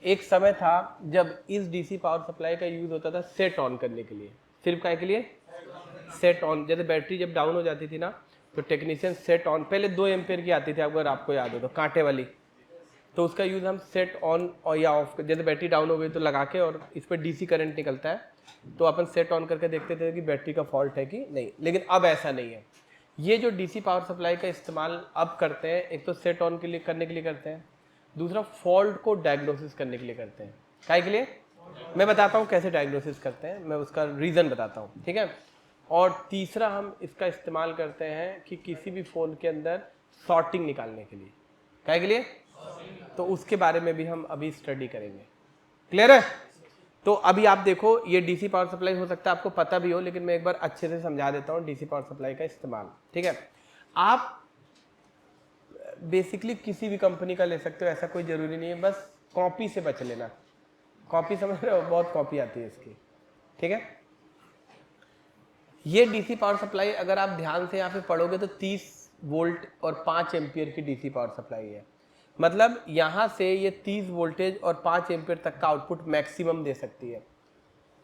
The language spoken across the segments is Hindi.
एक समय था जब इस डीसी पावर सप्लाई का यूज होता था सेट ऑन करने के लिए, सिर्फ काय के लिए, सेट ऑन। जैसे बैटरी जब डाउन हो जाती थी ना तो टेक्नीशियन सेट ऑन, पहले 2 एम्पेयर की आती थी अगर आपको याद हो तो, कांटे वाली, तो उसका यूज़ हम सेट ऑन और या ऑफ, जैसे बैटरी डाउन हो गई तो लगा के और इस पर डीसी करंट निकलता है तो अपन सेट ऑन करके देखते थे कि बैटरी का फॉल्ट है कि नहीं। लेकिन अब ऐसा नहीं है। ये जो डीसी पावर सप्लाई का इस्तेमाल अब करते हैं, एक तो सेट ऑन के लिए करने के लिए करते हैं, दूसरा फॉल्ट को डायग्नोसिस करने के लिए करते हैं। काय के लिए? मैं बताता हूँ कैसे डायग्नोसिस करते हैं, मैं उसका रीज़न बताता हूँ, ठीक है। और तीसरा हम इसका इस्तेमाल करते हैं कि किसी भी फ़ोन के अंदर सॉर्टिंग निकालने के लिए। काय के लिए? तो उसके बारे में भी हम अभी स्टडी करेंगे। क्लियर है? तो अभी आप देखो, ये डीसी पावर सप्लाई हो सकता है आपको पता भी हो, लेकिन मैं एक बार अच्छे से समझा देता हूँ डीसी पावर सप्लाई का इस्तेमाल, ठीक है। आप बेसिकली किसी भी कंपनी का ले सकते हो, ऐसा कोई जरूरी नहीं है, बस कॉपी से बच लेना। कॉपी समझ रहे हो, बहुत कॉपी आती है इसकी, ठीक है। ये डीसी पावर सप्लाई अगर आप ध्यान से यहाँ पे पढ़ोगे तो 30 वोल्ट और 5 एम्पियर की डीसी पावर सप्लाई है। मतलब यहाँ से ये 30 वोल्टेज और 5 एम्पियर तक का आउटपुट मैक्सिमम दे सकती है।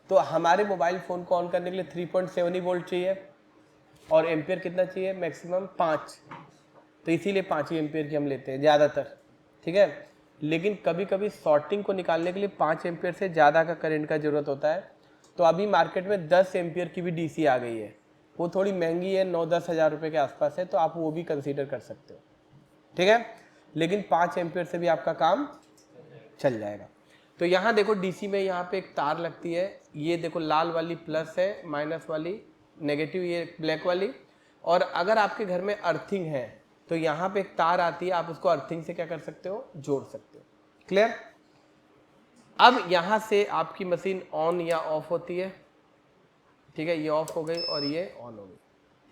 तो हमारे मोबाइल फ़ोन को ऑन करने के लिए 3.7 ही वोल्ट चाहिए और एम्पियर कितना चाहिए? मैक्सिमम 5। तो इसीलिए 5 ही एम्पियर की हम लेते हैं ज़्यादातर, ठीक है। लेकिन कभी कभी शॉर्टिंग को निकालने के लिए 5 एम्पियर से ज़्यादा का करंट का ज़रूरत होता है। तो अभी मार्केट में 10 एम्पियर की भी डीसी आ गई है, वो थोड़ी महंगी है, 9-10 हज़ार रुपये के आसपास है, तो आप वो भी कंसीडर कर सकते हो, ठीक है। लेकिन 5 एम्पियर से भी आपका काम चल जाएगा। तो यहाँ देखो डीसी में यहाँ पे एक तार लगती है, ये देखो लाल वाली प्लस है, माइनस वाली नेगेटिव, ये ब्लैक वाली। और अगर आपके घर में अर्थिंग है तो यहाँ पे एक तार आती है, आप उसको अर्थिंग से क्या कर सकते हो? जोड़ सकते हो। क्लियर? अब यहाँ से आपकी मशीन ऑन या ऑफ होती है, ठीक है। ये ऑफ हो गई और ये ऑन हो गई,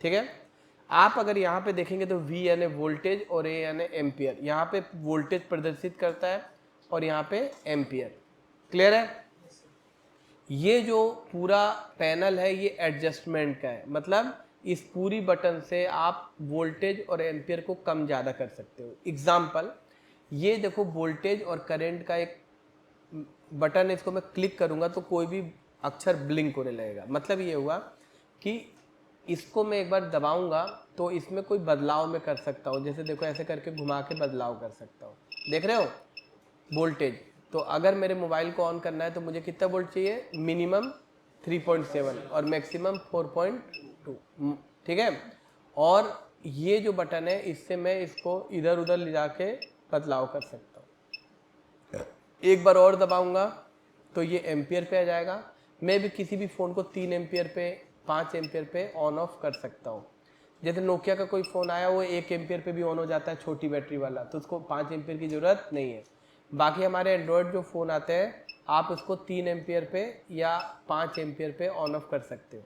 ठीक है। आप अगर यहाँ पे देखेंगे तो V यानी वोल्टेज और A यानी एम्पियर, यहाँ पे वोल्टेज प्रदर्शित करता है और यहाँ पे एम्पियर। क्लियर है? ये जो पूरा पैनल है ये एडजस्टमेंट का है, मतलब इस पूरी बटन से आप वोल्टेज और एम्पियर को कम ज़्यादा कर सकते हो। एग्जाम्पल, ये देखो वोल्टेज और करंट का एक बटन है, इसको मैं क्लिक करूँगा तो कोई भी अक्षर ब्लिंक होने लगेगा। मतलब ये हुआ कि इसको मैं एक बार दबाऊंगा तो इसमें कोई बदलाव मैं कर सकता हूँ। जैसे देखो ऐसे करके घुमा के बदलाव कर सकता हूँ, देख रहे हो वोल्टेज। तो अगर मेरे मोबाइल को ऑन करना है तो मुझे कितना वोल्ट चाहिए? मिनिमम 3.7 और मैक्सिमम 4.2, ठीक है। और ये जो बटन है इससे मैं इसको इधर उधर ले जाके बदलाव कर सकता हूँ। एक बार और दबाऊंगा तो ये एम्पियर पे आ जाएगा। मैं भी किसी भी फ़ोन को 3 एम्पियर पे, 5 एम्पियर पे ऑन ऑफ कर सकता हूँ। जैसे नोकिया का कोई फ़ोन आया, वो 1 एम्पियर पे भी ऑन हो जाता है, छोटी बैटरी वाला, तो उसको 5 एम्पियर की ज़रूरत नहीं है। बाकी हमारे एंड्रॉयड जो फ़ोन आते हैं, आप उसको 3 एम्पियर पे या 5 एम्पियर पे ऑन ऑफ कर सकते हो।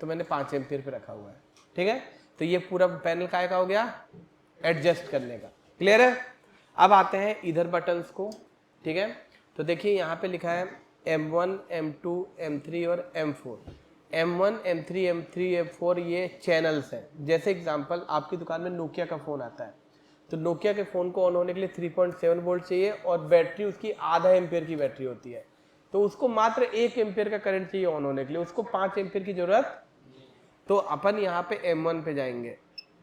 तो मैंने 5 एम्पियर पे रखा हुआ है, ठीक है। तो ये पूरा पैनल काय का हो गया? एडजस्ट करने का। क्लियर है? अब आते हैं इधर बटन्स को, ठीक है। तो देखिए यहाँ पे लिखा है M1, M2, M3 और M4। M1, M3, M3, M4 ये चैनल्स हैं। जैसे एग्जांपल, आपकी दुकान में नोकिया का फ़ोन आता है तो नोकिया के फ़ोन को ऑन होने के लिए 3.7 वोल्ट चाहिए और बैटरी उसकी आधा एम्पियर की बैटरी होती है, तो उसको मात्र 1 एम्पियर का करंट चाहिए ऑन होने के लिए, उसको 5 एम्पियर की ज़रूरत। तो अपन यहाँ पे M1 पे जाएंगे,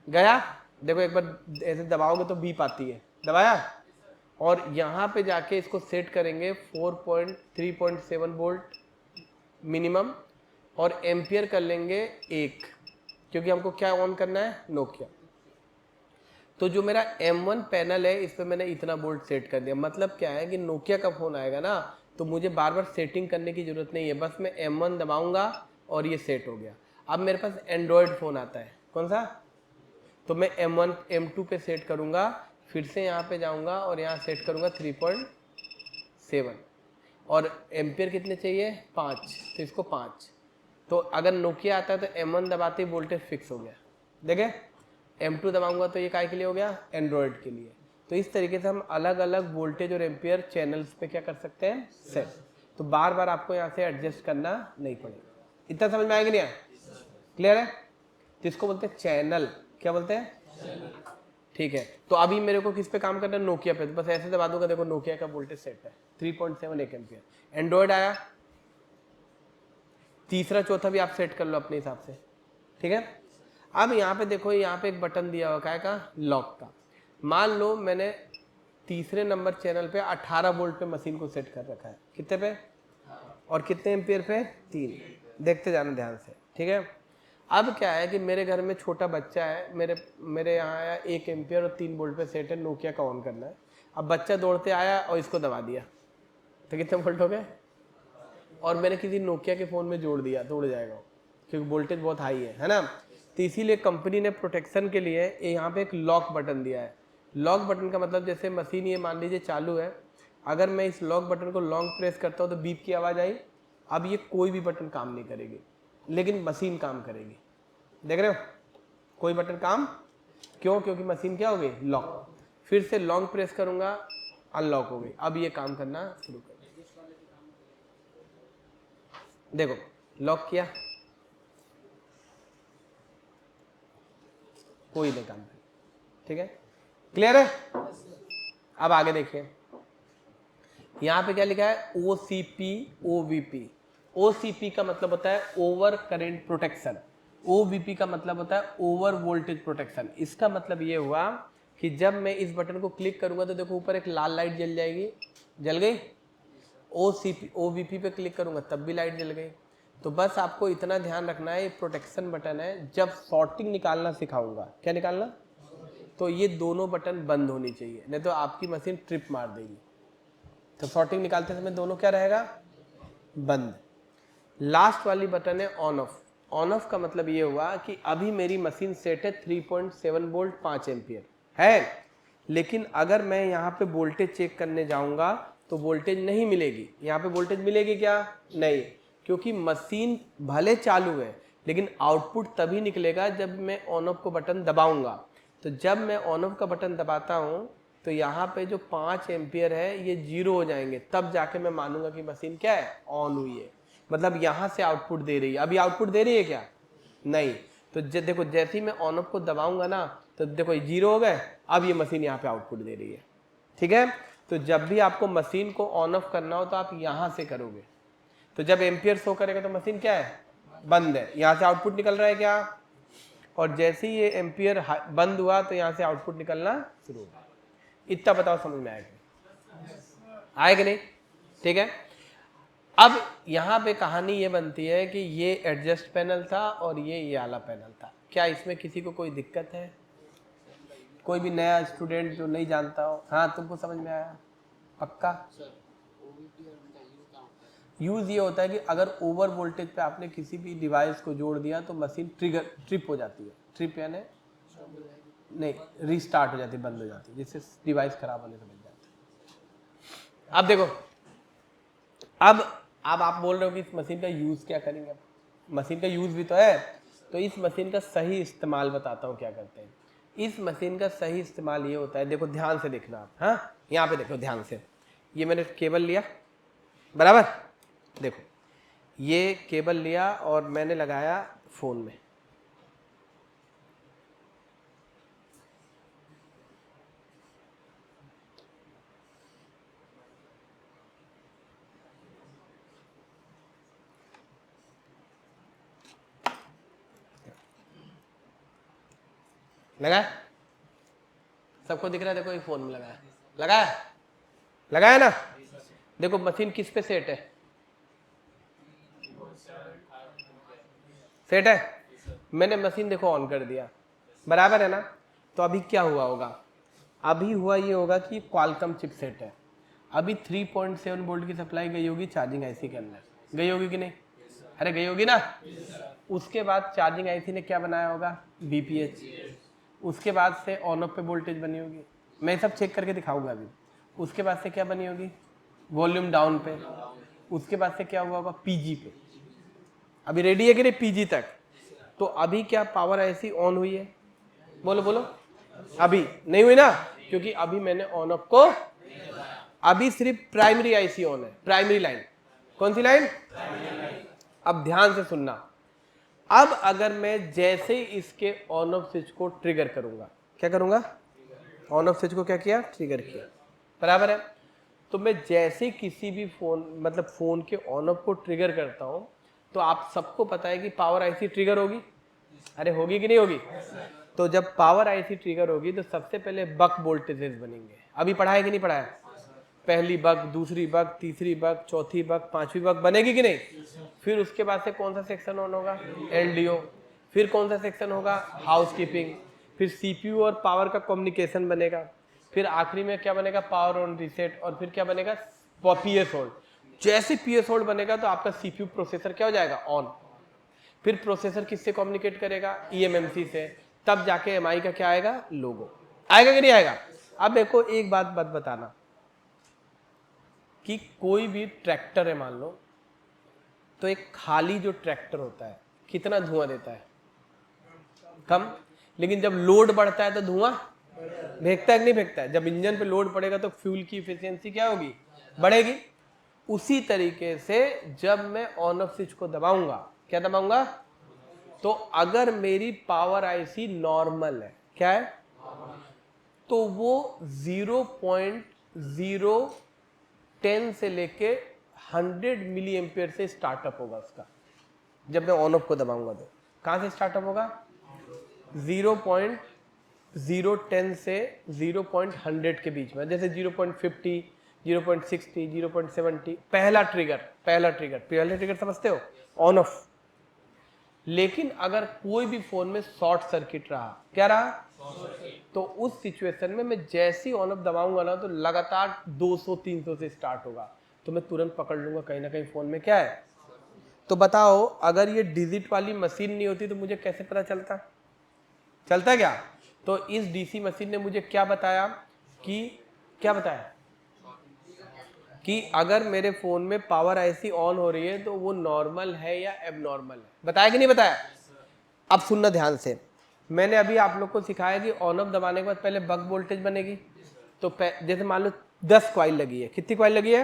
गया, देखो एक बार ऐसे दबाओगे तो बीप आती है, दबाया, और यहाँ पे जाके इसको सेट करेंगे 3.7 वोल्ट मिनिमम और एम्पियर कर लेंगे 1, क्योंकि हमको क्या ऑन करना है? नोकिया। तो जो मेरा M1 पैनल है इस पर मैंने इतना वोल्ट सेट कर दिया। मतलब क्या है कि नोकिया का फ़ोन आएगा ना तो मुझे बार बार सेटिंग करने की ज़रूरत नहीं है, बस मैं M1 दबाऊंगा और ये सेट हो गया। अब मेरे पास एंड्रॉयड फ़ोन आता है, कौन सा? तो मैं M1 M2 पे सेट करूँगा, फिर से यहाँ पे जाऊँगा और यहाँ सेट करूँगा 3.7 और एम्पियर कितने चाहिए? 5, तो इसको 5। तो अगर नोकिया आता है तो M1 दबाते ही वोल्टेज फिक्स हो गया, देखे। M2 दबाऊंगा तो ये काय के लिए हो गया? एंड्रॉयड के लिए। तो इस तरीके से हम अलग अलग वोल्टेज और एम्पियर चैनल्स पे क्या कर सकते हैं? सेट। तो बार बार आपको यहाँ से एडजस्ट करना नहीं पड़ेगा। इतना समझ में आएगा नहीं आया? क्लियर है? तो इसको बोलते हैं चैनल। क्या बोलते हैं? ठीक है, तो अभी मेरे को किस पे काम करना है, नोकिया पे, तो बस ऐसे दबा दूंगा, देखो नोकिया का वोल्टेज सेट है 3.7 एम्पियर। एंड्रॉयड आया, तीसरा चौथा भी आप सेट कर लो अपने हिसाब से, ठीक है। अब यहाँ पे देखो, यहाँ पे एक बटन दिया हुआ क्या का, लॉक का। मान लो मैंने तीसरे नंबर चैनल पे 18 वोल्ट पे मशीन को सेट कर रखा है, कितने पे और कितने एम्पियर पे, 3। देखते जाना ध्यान से, ठीक है। अब क्या है कि मेरे घर में छोटा बच्चा है, मेरे यहाँ आया 1 एम्पियर और 3 वोल्ट पे सेट है, नोकिया का ऑन करना है। अब बच्चा दौड़ते आया और इसको दबा दिया, तो कितने वोल्ट हो गए, और मैंने किसी नोकिया के फ़ोन में जोड़ दिया तो उड़ जाएगा, क्योंकि वोल्टेज बहुत हाई है ना। तो इसीलिए कंपनी ने प्रोटेक्शन के लिए यहाँ पे एक लॉक बटन दिया है। लॉक बटन का मतलब, जैसे मशीन ये मान लीजिए चालू है, अगर मैं इस लॉक बटन को लॉन्ग प्रेस करता हूँ तो बीप की आवाज़ आई। अब ये कोई भी बटन काम नहीं करेगी, लेकिन मशीन काम करेगी। देख रहे हो, कोई बटन काम, क्यों, क्योंकि मशीन क्या हो गई, लॉक। फिर से लॉन्ग प्रेस करूँगा, अनलॉक हो गई, अब ये काम करना शुरू कर। देखो लॉक किया, कोई नहीं काम करे, ठीक है, क्लियर है। अब आगे देखिए, यहाँ पे क्या लिखा है, OCP OVP। OCP का मतलब होता है ओवर करंट प्रोटेक्शन, OVP का मतलब होता है ओवर वोल्टेज प्रोटेक्शन। इसका मतलब ये हुआ कि जब मैं इस बटन को क्लिक करूंगा तो देखो ऊपर एक लाल लाइट जल जाएगी, जल गई। OVP पे क्लिक करूंगा तब भी लाइट जल गई। तो बस आपको इतना ध्यान रखना है, ये प्रोटेक्शन बटन है। जब सॉर्टिंग निकालना सिखाऊंगा, क्या निकालना, तो ये दोनों बटन बंद होनी चाहिए, नहीं तो आपकी मशीन ट्रिप मार देगी। तो सॉर्टिंग निकालते समय दोनों क्या रहेगा, बंद। लास्ट वाली बटन है ऑन ऑफ। ऑन ऑफ का मतलब ये हुआ कि अभी मेरी मशीन सेट है 3.7 वोल्ट 5 एम्पियर है, लेकिन अगर मैं यहाँ पे वोल्टेज चेक करने जाऊंगा तो वोल्टेज नहीं मिलेगी। यहाँ पे वोल्टेज मिलेगी क्या, नहीं, क्योंकि मशीन भले चालू है लेकिन आउटपुट तभी निकलेगा जब मैं ऑन ऑफ को बटन दबाऊंगा। तो जब मैं ऑन ऑफ का बटन दबाता हूँ तो यहाँ पे जो 5 एम्पियर है ये 0 हो जाएंगे, तब जाके मैं मानूंगा कि मशीन क्या है, ऑन हुई है। मतलब यहाँ से आउटपुट दे रही है। अभी आउटपुट दे रही है क्या, नहीं। तो देखो जैसे ही मैं ऑन ऑफ को दबाऊंगा ना, तो देखो 0 हो गए, अब ये मशीन यहाँ पे आउटपुट दे रही है, ठीक है। तो जब भी आपको मशीन को ऑन ऑफ करना हो तो आप यहाँ से करोगे। तो जब एम्पियर शो करेगा तो मशीन क्या है, बंद है, यहाँ से आउटपुट निकल रहा है क्या, और जैसे ही ये एम्पियर बंद हुआ तो यहाँ से आउटपुट निकलना शुरू होगा। इतना बताओ समझ में आएगा, आएगा नहीं, ठीक है। अब यहाँ पे कहानी ये बनती है कि ये एडजस्ट पैनल था और ये वाला पैनल था। क्या इसमें किसी को कोई दिक्कत है, कोई भी नया स्टूडेंट जो नहीं जानता हो, हाँ तुमको समझ में आया पक्का। यूज ये होता है कि अगर ओवर वोल्टेज पे आपने किसी भी डिवाइस को जोड़ दिया तो मशीन ट्रिप हो जाती है। ट्रिप यानी नहीं, रीस्टार्ट हो जाती है, बंद हो जाती है, जिससे डिवाइस खराब होने से बच जाता है। अब देखो, अब आप बोल रहे हो कि इस मशीन का यूज क्या करेंगे। मशीन का यूज भी तो है, तो इस मशीन का सही इस्तेमाल बताता हूँ क्या करते हैं। इस मशीन का सही इस्तेमाल ये होता है, देखो ध्यान से देखना आप, हाँ यहाँ पे देखो ध्यान से। ये मैंने केबल लिया, बराबर, देखो ये केबल लिया और मैंने लगाया फोन में, लगाया, सबको दिख रहा है, देखो ये फोन में लगाया, लगाया ना। देखो मशीन किस पे सेट है, सेट है। मैंने मशीन देखो ऑन कर दिया, बराबर है ना। तो अभी क्या हुआ होगा, अभी हुआ ये होगा कि क्वालकॉम चिपसेट है। अभी 3.7 वोल्ट की सप्लाई गई होगी चार्जिंग आईसी के अंदर, गई होगी कि नहीं, अरे गई होगी ना। उसके बाद चार्जिंग आईसी ने क्या बनाया होगा, बीपीएच। उसके बाद से ऑन ऑफ पे वोल्टेज बनी होगी, मैं सब चेक करके दिखाऊंगा अभी। उसके बाद से क्या बनी होगी, वॉल्यूम डाउन पे। उसके बाद से क्या हुआ होगा, पीजी पे। अभी रेडी है कि नहीं पीजी तक। तो अभी क्या पावर आईसी ऑन हुई है, बोलो बोलो, अभी नहीं हुई ना, क्योंकि अभी मैंने ऑन ऑफ को, अभी सिर्फ प्राइमरी आईसी ऑन है, प्राइमरी लाइन। कौन सी लाइन, अब ध्यान से सुनना। अब अगर मैं जैसे इसके ऑन ऑफ स्विच को ट्रिगर करूंगा, क्या करूंगा, ऑन ऑफ स्विच को क्या किया, ट्रिगर किया, बराबर है। तो मैं जैसे किसी भी फोन मतलब फोन के ऑन ऑफ को ट्रिगर करता हूँ तो आप सबको पता है कि पावर आईसी ट्रिगर होगी, अरे होगी कि नहीं होगी। तो जब पावर आईसी ट्रिगर होगी तो सबसे पहले बक वोल्टेजेस बनेंगे, अभी पढ़ा है कि नहीं पढ़ा है, पहली बक, दूसरी बक, तीसरी बक, चौथी बक, पांचवी बक बनेगी कि नहीं। फिर उसके बाद से कौन सा सेक्शन ऑन होगा, एलडीओ, फिर कौन सा सेक्शन होगा, हाउसकीपिंग, फिर सीपीयू और पावर का कम्युनिकेशन बनेगा, फिर आखिरी में क्या बनेगा, पावर ऑन रीसेट, और फिर क्या बनेगा, पीएस होल्ड। जैसे पीएस होल्ड बनेगा तो आपका सीपीयू प्रोसेसर क्या हो जाएगा, ऑन। फिर प्रोसेसर किससे कम्युनिकेट करेगा, ईएमएमसी से, तब जाके एमआई का क्या आएगा, लोगो आएगा कि नहीं आएगा। अब मेरे को एक बात बताना कि कोई भी ट्रैक्टर है मान लो, तो एक खाली जो ट्रैक्टर होता है कितना धुआं देता है, कम, लेकिन जब लोड बढ़ता है तो धुआं फेंकता है कि नहीं फेंकता है। जब इंजन पे लोड पड़ेगा तो फ्यूल की इफिशियंसी क्या होगी, बढ़ेगी। उसी तरीके से जब मैं ऑन ऑफ स्विच को दबाऊंगा, क्या दबाऊंगा, तो अगर मेरी पावर आईसी नॉर्मल है, क्या है, तो वो 0.010 से लेके 100 मिली एम्पियर से स्टार्टअप होगा उसका। जब मैं ऑन ऑफ को दबाऊंगा तो कहां से स्टार्टअप होगा, 0.010 से 0.100 के बीच में, जैसे 0.50, 0.60, 0.70, पहला ट्रिगर समझते हो, ऑन ऑफ। लेकिन अगर कोई भी फोन में शॉर्ट सर्किट रहा, क्या रहा, तो उस सिचुएशन में मैं जैसे ही ऑन ऑफ दबाऊंगा ना तो लगातार 200-300 से स्टार्ट होगा, तो मैं तुरंत पकड़ लूंगा कहीं ना कहीं फोन में क्या है। तो बताओ अगर ये डिजिट वाली मशीन नहीं होती तो मुझे कैसे पता चलता क्या। तो इस डीसी मशीन ने मुझे क्या बताया कि अगर मेरे फोन में पावर आईसी ऑन हो रही है तो वो नॉर्मल है या एबनॉर्मल है, बताया कि नहीं बताया। अब सुनना ध्यान से, मैंने अभी आप लोग को सिखाया कि ऑन ऑफ दबाने के बाद पहले बक वोल्टेज बनेगी। तो जैसे मान लो 10 कॉइल लगी है, कितनी कॉइल लगी है,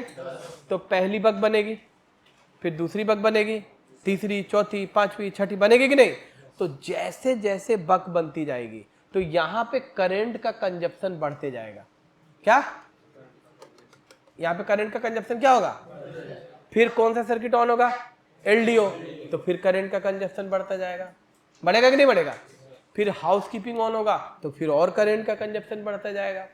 तो पहली बक बनेगी, फिर दूसरी बक बनेगी, तीसरी, चौथी, पांचवी, छठी, बनेगी कि नहीं। तो जैसे जैसे बक बनती जाएगी तो यहां पे करंट का कंजप्शन बढ़ते जाएगा, क्या, यहां पे करंट का कंजप्शन क्या होगा। फिर कौन सा सर्किट ऑन होगा, एलडीओ, तो फिर करंट का कंजप्शन बढ़ता जाएगा, बढ़ेगा कि नहीं बढ़ेगा। फिर हाउसकीपिंग ऑन होगा तो फिर और करंट का कंजप्शन बढ़ता जाएगा।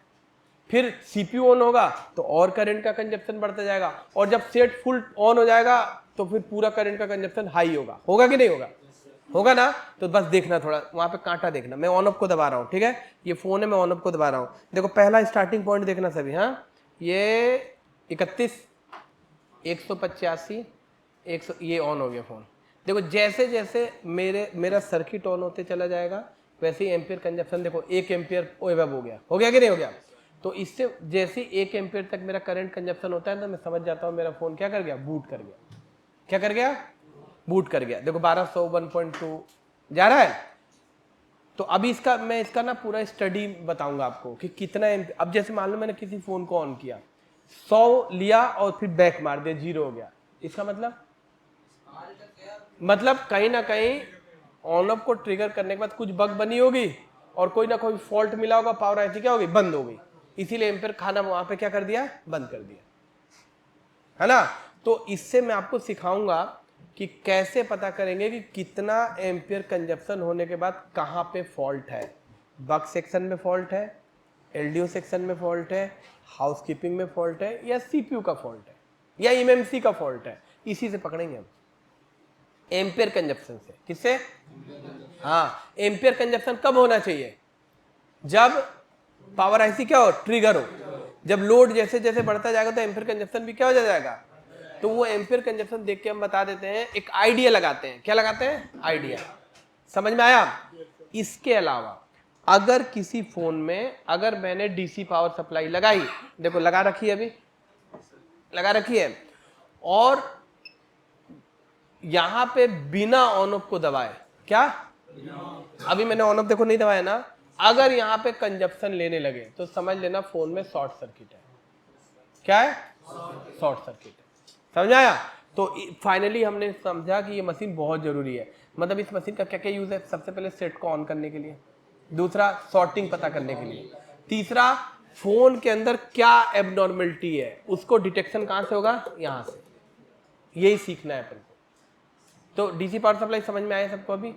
फिर सीपीयू ऑन होगा तो और करंट का कंजप्शन बढ़ता जाएगा, और जब सेट फुल ऑन हो जाएगा तो फिर पूरा करंट का कंजप्शन हाई होगा कि नहीं होगा, होगा ना। तो बस देखना, थोड़ा वहां पे कांटा देखना, मैं ऑन ऑफ को दबा रहा हूं, ठीक है, ये फोन है, मैं ऑन ऑफ को दबा रहा हूं। देखो पहला स्टार्टिंग पॉइंट देखना सभी, हाँ, ये 31, 185, 100, ये ऑन हो गया फोन। देखो जैसे जैसे मेरा सर्किट ऑन होते चला जाएगा वैसे ही एम्पियर कंजप्शन देखो 1 एम्पियर हो गया कि नहीं हो गया। तो इससे जैसे 1 एम्पियर तक मेरा करंट कंजप्शन होता है तो मैं समझ जाता हूँ मेरा फोन क्या कर गया, बूट कर गया। क्या कर गया, बूट कर गया। देखो 1200, 1.2 जा रहा है। तो अभी मैं इसका ना पूरा स्टडी बताऊंगा आपको कि कितना अब जैसे मान लो मैंने किसी फोन को ऑन किया, 100 लिया और फिर बैक मार दिया, 0 हो गया, इसका मतलब कहीं ना कहीं ऑन ऑफ को ट्रिगर करने के बाद कुछ बग बनी होगी और कोई ना कोई फॉल्ट मिला होगा, पावर आईसी क्या होगी, बंद हो गई, इसीलिए एम्पियर खाना वहां पे क्या कर दिया, बंद कर दिया, है ना। तो इससे मैं आपको सिखाऊंगा कि कैसे पता करेंगे कि कितना एम्पियर कंजप्शन होने के बाद कहां पे फॉल्ट है, बग सेक्शन में फॉल्ट है, एलडीओ सेक्शन में फॉल्ट है, हाउसकीपिंग में फॉल्ट है, या सीपीयू का फॉल्ट है, या एमएमसी का फॉल्ट है। इसी से पकड़ेंगे हम, एम्पियर कंजप्शन से। किससे, हाँ, एम्पियर कंजप्शन कब होना चाहिए, जब पावर आईसी क्या हो, ट्रिगर हो। जब लोड जैसे जैसे बढ़ता जाएगा तो एम्पियर कंजप्शन भी क्या हो जाएगा। तो वो एम्पियर कंजप्शन देख के हम बता देते हैं, एक आइडिया लगाते हैं, क्या लगाते हैं, आइडिया। समझ में आया। इसके अलावा अगर किसी फोन में अगर मैंने डीसी पावर सप्लाई लगाई, देखो लगा रखी है, अभी लगा रखी है, और यहां पे बिना ऑन ऑफ को दबाए, क्या, अभी मैंने ऑन ऑफ देखो नहीं दबाया ना, अगर यहां पे कंजप्शन लेने लगे तो समझ लेना फोन में शॉर्ट सर्किट है। क्या है, शॉर्ट सर्किट है। समझ आया। तो फाइनली हमने समझा कि ये मशीन बहुत जरूरी है। मतलब इस मशीन का क्या क्या यूज है, सबसे पहले सेट को ऑन करने के लिए, दूसरा सॉर्टिंग पता करने के लिए, तीसरा, फोन के अंदर क्या एबनॉर्मलिटी है उसको डिटेक्शन कहाँ से होगा, यहाँ से। यही सीखना है अपन को। तो डीसी पावर सप्लाई समझ में आया सबको अभी।